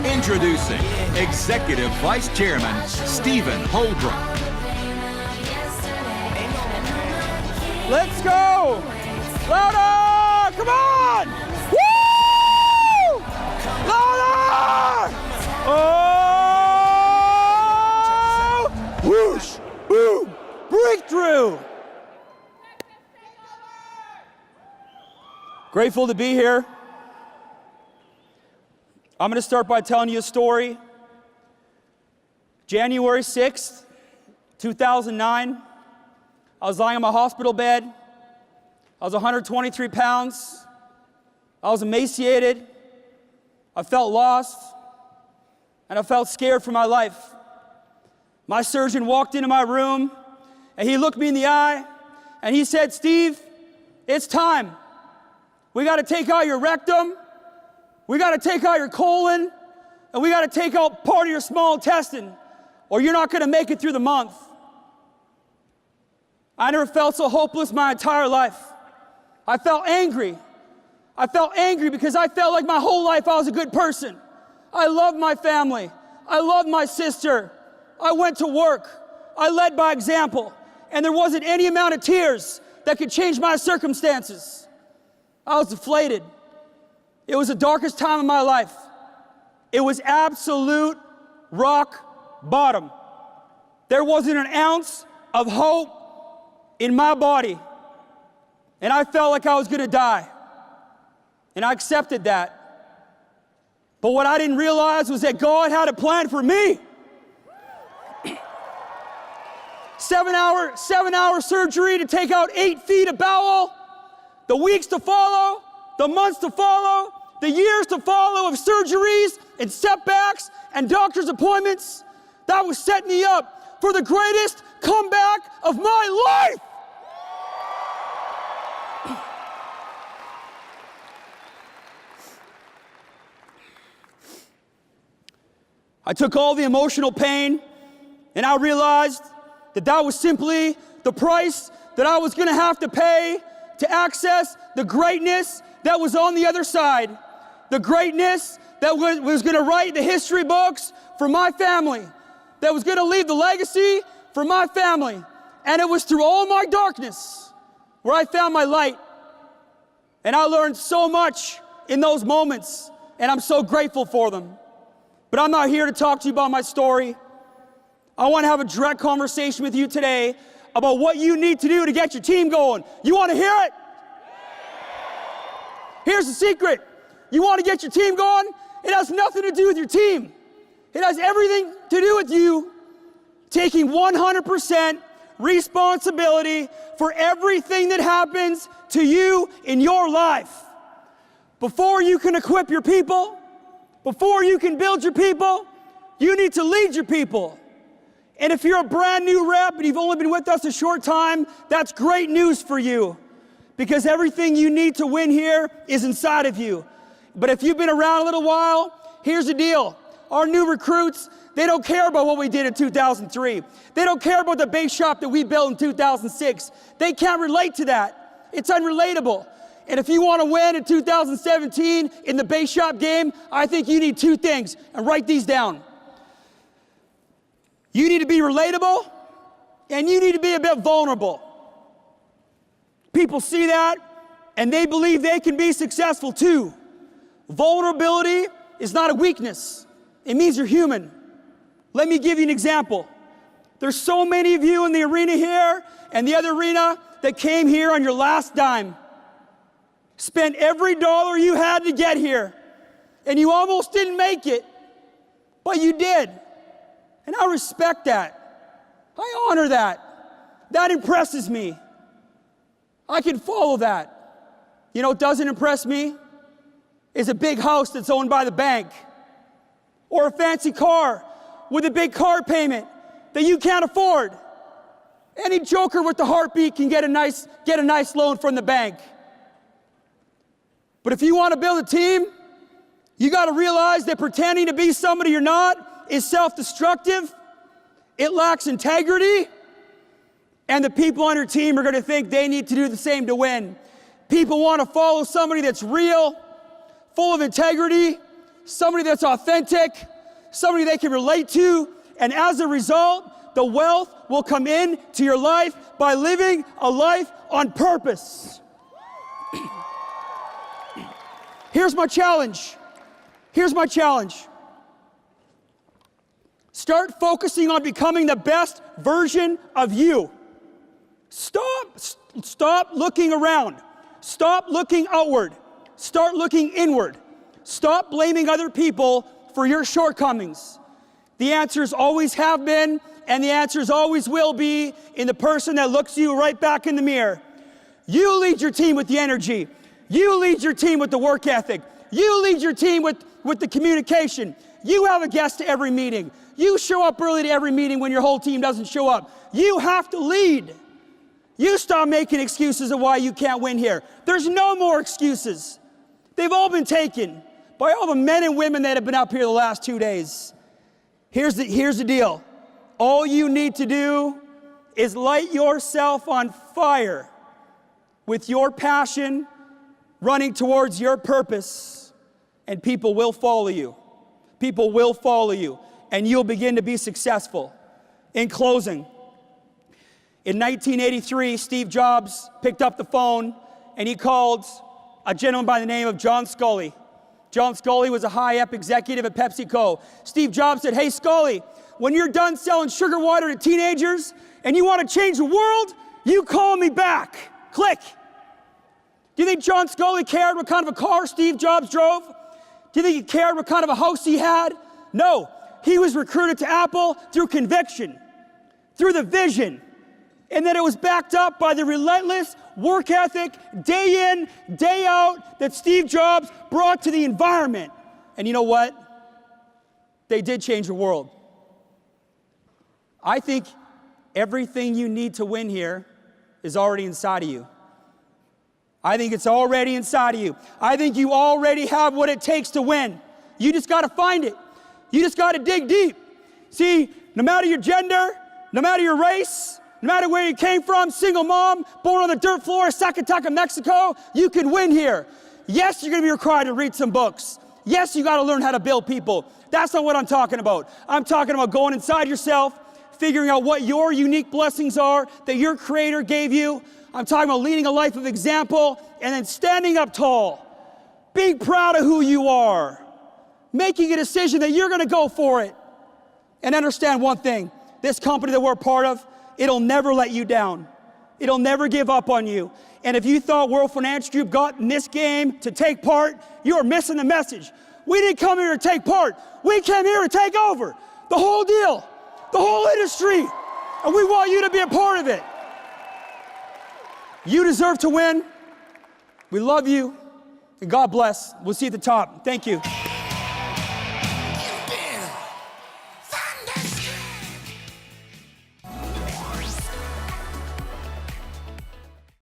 Introducing Executive Vice Chairman Stephen Holbrook. Let's go! Louder! Come on! Woo! Louder! Oh! Whoosh! Boom! Breakthrough! Grateful to be here. I'm going to start by telling you a story. January 6th, 2009, I was lying in my hospital bed. I was 123 pounds. I was emaciated. I felt lost. And I felt scared for my life. My surgeon walked into my room, and he looked me in the eye, and he said, "Steve, it's time. We got to take out your rectum. We got to take out your colon, and we got to take out part of your small intestine, or you're not going to make it through the month." I never felt so hopeless my entire life. I felt angry. I felt angry because I felt like my whole life I was a good person. I loved my family. I loved my sister. I went to work. I led by example, and there wasn't any amount of tears that could change my circumstances. I was deflated. It was the darkest time of my life. It was absolute rock bottom. There wasn't an ounce of hope in my body. And I felt like I was going to die. And I accepted that. But what I didn't realize was that God had a plan for me. 7-hour surgery to take out 8 feet of bowel. The weeks to follow, the months to follow, the years to follow of surgeries and setbacks and doctor's appointments. That was setting me up for the greatest comeback of my life. I took all the emotional pain, and I realized that that was simply the price that I was going to have to pay to access the greatness that was on the other side. The greatness that was going to write the history books for my family, that was going to leave the legacy for my family. And it was through all my darkness where I found my light. And I learned so much in those moments, and I'm so grateful for them. But I'm not here to talk to you about my story. I want to have a direct conversation with you today about what you need to do to get your team going. You want to hear it? Here's the secret. You want to get your team going? It has nothing to do with your team. It has everything to do with you taking 100% responsibility for everything that happens to you in your life. Before you can equip your people, before you can build your people, you need to lead your people. And if you're a brand new rep and you've only been with us a short time, that's great news for you, because everything you need to win here is inside of you. But if you've been around a little while, here's the deal. Our new recruits, they don't care about what we did in 2003. They don't care about the base shop that we built in 2006. They can't relate to that. It's unrelatable. And if you want to win in 2017 in the base shop game, I think you need 2 things, and write these down. You need to be relatable, and you need to be a bit vulnerable. People see that, and they believe they can be successful too. Vulnerability is not a weakness. It means you're human. Let me give you an example. There's so many of you in the arena here and the other arena that came here on your last dime. Spent every dollar you had to get here, and you almost didn't make it, but you did. And I respect that. I honor that. That impresses me. I can follow that. You know what doesn't impress me? Is a big house that's owned by the bank, or a fancy car with a big car payment that you can't afford. Any joker with the heartbeat can get a nice loan from the bank. But if you want to build a team, you got to realize that pretending to be somebody you're not is self-destructive. It lacks integrity, and the people on your team are going to think they need to do the same to win. People want to follow somebody that's real, full of integrity, somebody that's authentic, somebody they can relate to, and as a result, the wealth will come into your life by living a life on purpose. Here's my challenge. Here's my challenge. Start focusing on becoming the best version of you. Stop looking around. Stop looking outward. Start looking inward. Stop blaming other people for your shortcomings. The answers always have been, and the answers always will be in the person that looks you right back in the mirror. You lead your team with the energy. You lead your team with the work ethic. You lead your team with the communication. You have a guest to every meeting. You show up early to every meeting when your whole team doesn't show up. You have to lead. You stop making excuses of why you can't win here. There's no more excuses. They've all been taken by all the men and women that have been up here the last 2 days. Here's the deal. All you need to do is light yourself on fire with your passion, running towards your purpose, and people will follow you. People will follow you, and you'll begin to be successful. In closing, in 1983, Steve Jobs picked up the phone and he called a gentleman by the name of John Sculley. John Sculley was a high-up executive at PepsiCo. Steve Jobs said, "Hey, Sculley, when you're done selling sugar water to teenagers and you want to change the world, you call me back." Click. Do you think John Sculley cared what kind of a car Steve Jobs drove? Do you think he cared what kind of a house he had? No. He was recruited to Apple through conviction, through the vision, and then it was backed up by the relentless work ethic, day in, day out, that Steve Jobs brought to the environment. And you know what? They did change the world. I think everything you need to win here is already inside of you. I think it's already inside of you. I think you already have what it takes to win. You just got to find it. You just got to dig deep. See, no matter your gender, no matter your race, no matter where you came from, single mom, born on the dirt floor of Zacatecas, Mexico, you can win here. Yes, you're going to be required to read some books. Yes, you got to learn how to build people. That's not what I'm talking about. I'm talking about going inside yourself, figuring out what your unique blessings are that your Creator gave you. I'm talking about leading a life of example and then standing up tall, being proud of who you are, making a decision that you're going to go for it. And understand one thing, this company that we're part of, it'll never let you down. It'll never give up on you. And if you thought World Financial Group got in this game to take part, you are missing the message. We didn't come here to take part. We came here to take over the whole deal, the whole industry. And we want you to be a part of it. You deserve to win. We love you. And God bless. We'll see you at the top. Thank you.